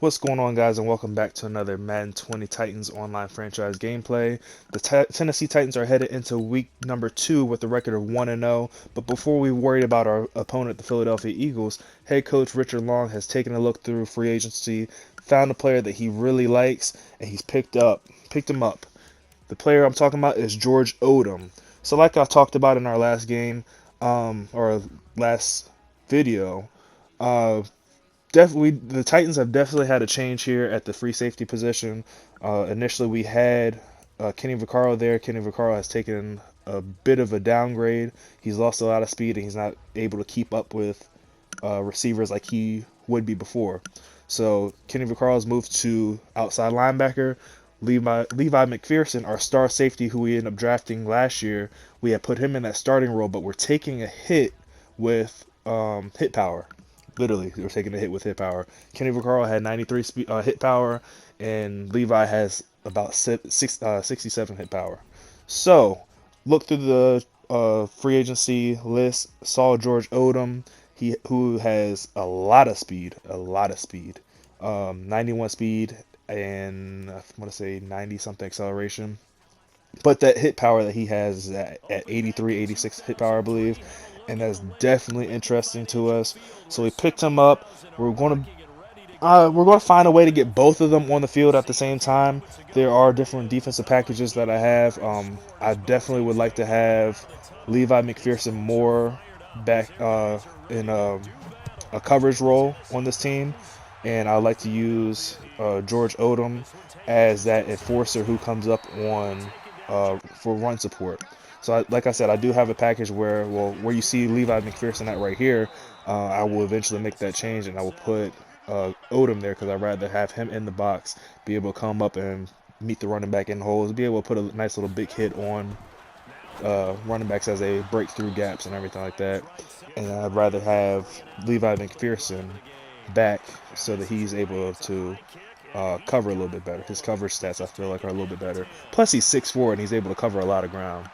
What's going on, guys, and welcome back to another Madden 20 Titans online franchise gameplay. The Tennessee Titans are headed into week number 2 with a record of 1-0. But before we worry about our opponent, the Philadelphia Eagles, head coach Richard Laww has taken a look through free agency, found a player that he really likes, and he's picked him up. The player I'm talking about is George Odom. So, like I talked about in our last game, or last video, uh, definitely the Titans have definitely had a change here at the free safety position. Initially, we had Kenny Vaccaro there. Kenny Vaccaro has taken a bit of a downgrade. He's lost a lot of speed, and he's not able to keep up with receivers like he would be before. So Kenny Vaccaro has moved to outside linebacker. Levi McPherson, our star safety, who we ended up drafting last year, we had put him in that starting role, but we're taking a hit with hit power. Literally, we're taking a hit with hit power. Kenny Vaccaro had 93 hit power, and Levi has about 67 hit power. So, look through the free agency list. Saw George Odom, who has a lot of speed, 91 speed, and I want to say 90 something acceleration. But that hit power that he has is at 83, 86 hit power, I believe, and that's definitely interesting to us. So we picked him up. We're going to find a way to get both of them on the field at the same time. There are different defensive packages that I have. I definitely would like to have Levi McPherson more back in a coverage role on this team, and I like to use George Odom as that enforcer who comes up on for run support. So, like I said, I do have a package where you see Levi McPherson at right here. I will eventually make that change, and I will put Odom there because I'd rather have him in the box, be able to come up and meet the running back in holes, be able to put a nice little big hit on running backs as they break through gaps and everything like that. And I'd rather have Levi McPherson back so that he's able to cover a little bit better. His coverage stats, I feel like, are a little bit better. Plus, he's 6'4", and he's able to cover a lot of ground.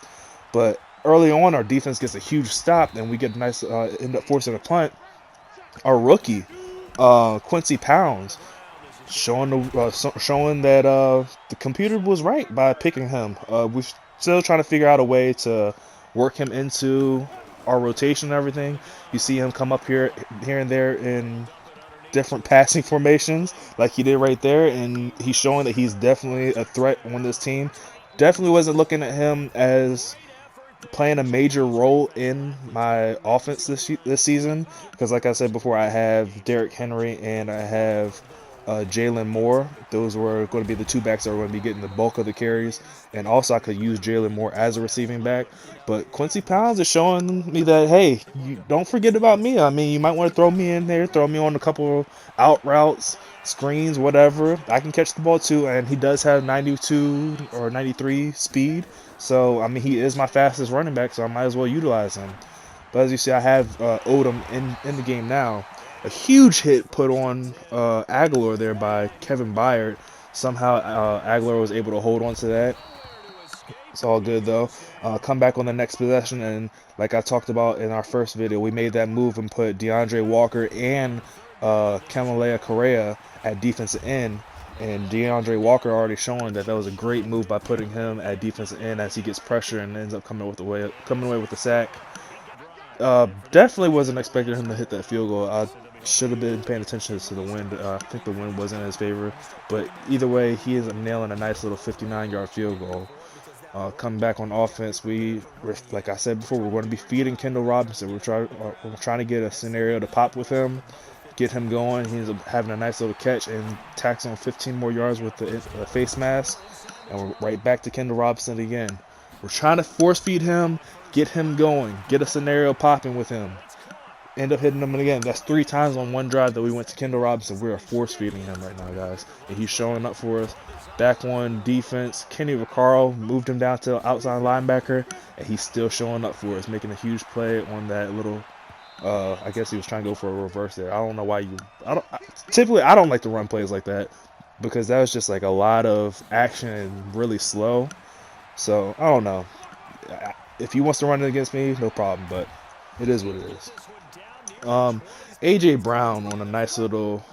But early on, our defense gets a huge stop, and we get a nice, end up forcing a punt. Our rookie, Quincy Pounds, showing that the computer was right by picking him. We're still trying to figure out a way to work him into our rotation and everything. You see him come up here and there in different passing formations like he did right there, and he's showing that he's definitely a threat on this team. Definitely wasn't looking at him as playing a major role in my offense this season because, like I said before, I have Derrick Henry and I have Jalen Moore. Those were going to be the two backs that were going to be getting the bulk of the carries, and also I could use Jalen Moore as a receiving back. But Quincy Pounds is showing me that, hey, you don't forget about me. I mean, you might want to throw me in there, throw me on a couple out routes, screens, whatever. I can catch the ball too, and he does have 92 or 93 speed. So, I mean, he is my fastest running back, so I might as well utilize him. But as you see, I have Odom in the game now. A huge hit put on Aguilar there by Kevin Byard. Somehow Aguilar was able to hold on to that. It's all good, though. Come back on the next possession, and like I talked about in our first video, we made that move and put DeAndre Walker and Kamalea Correa at defensive end. And DeAndre Walker already showing that was a great move by putting him at defensive end as he gets pressure and ends up coming away with the sack. Definitely wasn't expecting him to hit that field goal. I should have been paying attention to the wind. I think the wind wasn't in his favor. But either way, he is nailing a nice little 59-yard field goal. Coming back on offense, like I said before, we're going to be feeding Kendall Robinson. We're trying to get a scenario to pop with him, get him going. He ends up having a nice little catch and tacks on 15 more yards with the face mask. And we're right back to Kendall Robinson again. We're trying to force feed him, get him going, get a scenario popping with him. End up hitting him again. That's 3 times on one drive that we went to Kendall Robinson. We are force feeding him right now, guys. And he's showing up for us. Back on defense, Kenny Vaccaro moved him down to outside linebacker, and he's still showing up for us, making a huge play on that little. I guess he was trying to go for a reverse there. I don't know why typically I don't like to run plays like that because that was just like a lot of action and really slow. So I don't know. If he wants to run it against me, no problem. But it is what it is. Um, AJ Brown on a nice little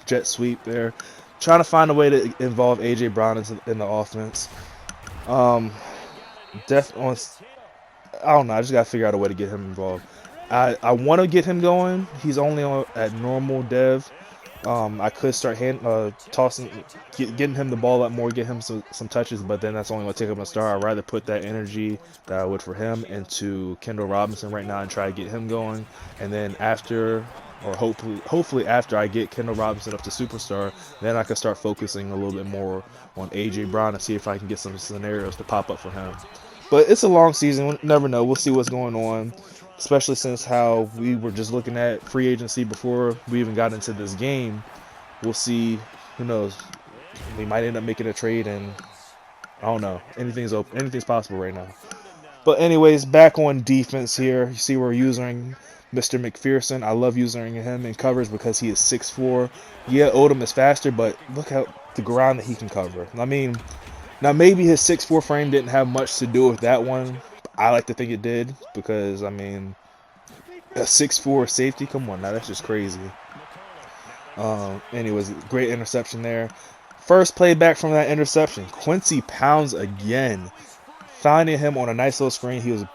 jet sweep there, trying to find a way to involve AJ Brown in the offense. Um, def on, I don't know. I just gotta figure out a way to get him involved. I want to get him going. He's only on at normal dev. I could start tossing, getting him the ball a lot more, get him some touches, but then that's only going to take up a star. I'd rather put that energy that I would for him into Kendall Robinson right now and try to get him going. And then after, or hopefully after I get Kendall Robinson up to superstar, then I can start focusing a little bit more on AJ Brown and see if I can get some scenarios to pop up for him. But it's a long season. We'll never know. We'll see what's going on, especially since how we were just looking at free agency before we even got into this game. We'll see. Who knows? We might end up making a trade, and I don't know. Anything's open. Anything's possible right now. But anyways, back on defense here. You see we're using Mr. McPherson. I love using him in covers because he is 6'4". Yeah, Odom is faster, but look at the ground that he can cover. I mean, now maybe his 6'4" frame didn't have much to do with that one. I like to think it did because, I mean, a 6'4" safety, come on now, that's just crazy. Anyways, great interception there. First play back from that interception, Quincy Pounds again. Finding him on a nice little screen. He was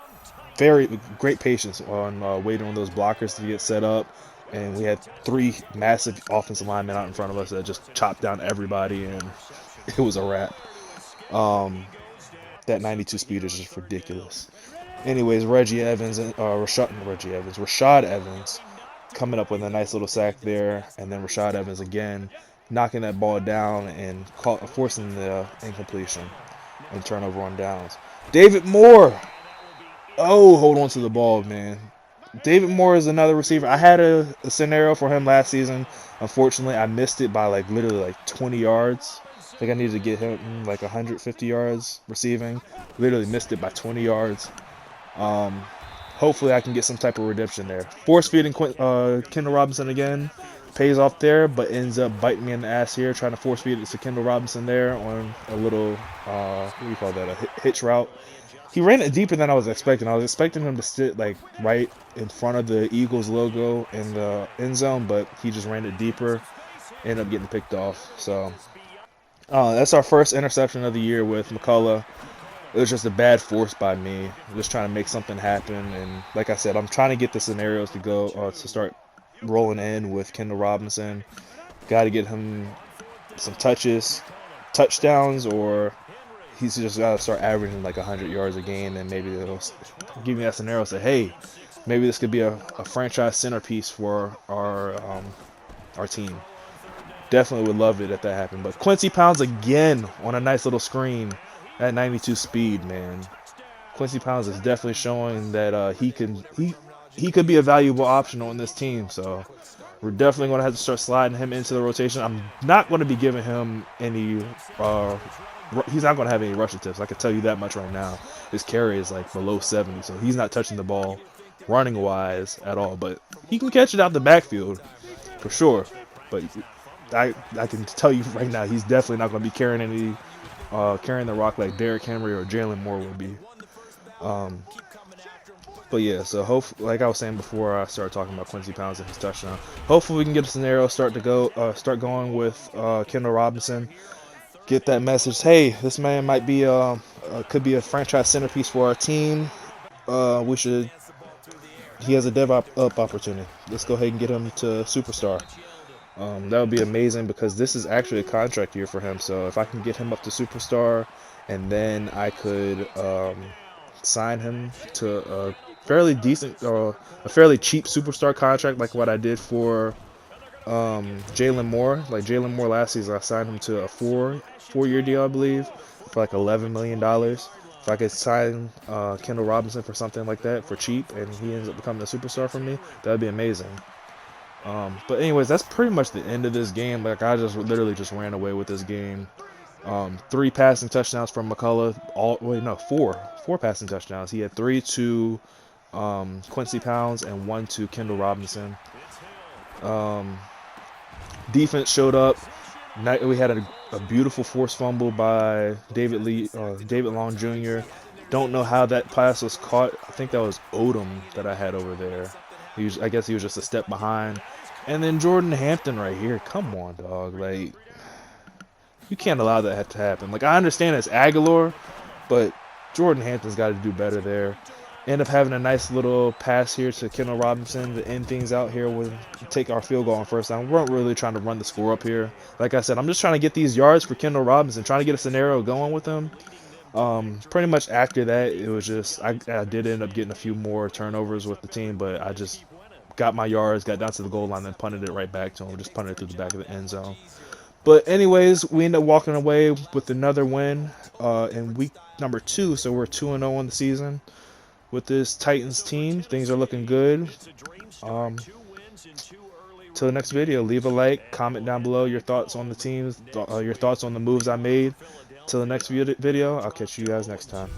very great patience on waiting on those blockers to get set up. And we had 3 massive offensive linemen out in front of us that just chopped down everybody, and it was a wrap. That 92 speed is just ridiculous. Anyways, Rashad Evans coming up with a nice little sack there, and then Rashad Evans again knocking that ball down and forcing the incompletion and turnover on downs. David Moore. Oh, hold on to the ball, man. David Moore is another receiver. I had a scenario for him last season. Unfortunately, I missed it by literally 20 yards. I think I needed to get him 150 yards receiving. Literally missed it by 20 yards. Hopefully I can get some type of redemption there. Force feeding Kendall Robinson again. Pays off there, but ends up biting me in the ass here, trying to force feed it to Kendall Robinson there on a little, what do you call that, a hitch route. He ran it deeper than I was expecting. I was expecting him to sit right in front of the Eagles logo in the end zone, but he just ran it deeper. Ended up getting picked off. So that's our first interception of the year with McCullough. It was just a bad force by me. I'm just trying to make something happen, and like I said, I'm trying to get the scenarios to go to start rolling in with Kendall Robinson. Got to get him some touchdowns, or he's just got to start averaging 100 yards a game, and maybe it'll give me that scenario. Say, hey, maybe this could be a franchise centerpiece for our team. Definitely would love it if that happened. But Quincy Pounds again on a nice little screen at 92 speed, man. Quincy Pounds is definitely showing that he could be a valuable option on this team. So we're definitely going to have to start sliding him into the rotation. I'm not going to be giving him any. He's not going to have any rush attempts. I can tell you that much right now. His carry is below 70, so he's not touching the ball running wise at all. But he can catch it out the backfield for sure. But I can tell you right now, he's definitely not going to be carrying the rock like Derrick Henry or Jalen Moore would be. But yeah, so like I was saying before I started talking about Quincy Pounds and his touchdown, hopefully we can get a scenario start going with Kendall Robinson. Get that message. Hey, this man might be could be a franchise centerpiece for our team. He has a dev up opportunity. Let's go ahead and get him to superstar. That would be amazing because this is actually a contract year for him. So if I can get him up to superstar, and then I could sign him to a fairly decent or a fairly cheap superstar contract, like what I did for Jalen Moore. Like Jalen Moore last season, I signed him to a four-year deal, I believe, for $11 million. If I could sign Kendall Robinson for something like that for cheap, and he ends up becoming a superstar for me, that would be amazing. But anyways, that's pretty much the end of this game. I literally just ran away with this game. 3 passing touchdowns from McCullough. Four passing touchdowns. He had 3 to Quincy Pounds and 1 to Kendall Robinson. Defense showed up. We had a beautiful forced fumble by David Long Jr. Don't know how that pass was caught. I think that was Odom that I had over there. I guess he was just a step behind. And then Jordan Hampton right here. Come on, dog. Like, you can't allow that to happen. Like, I understand it's Aguilar, but Jordan Hampton's got to do better there. End up having a nice little pass here to Kendall Robinson to end things out here with take our field goal on first down. We weren't really trying to run the score up here. Like I said, I'm just trying to get these yards for Kendall Robinson, trying to get a scenario going with him. Pretty much after that, it was just I did end up getting a few more turnovers with the team, but I just got my yards, got down to the goal line, then punted it right back to him. Just punted it through the back of the end zone. But anyways, we end up walking away with another win in week number 2, so we're 2-0 on the season with this Titans team. Things are looking good. Till the next video, leave a like, comment down below your thoughts on the teams, your thoughts on the moves I made. Till the next video, I'll catch you guys next time.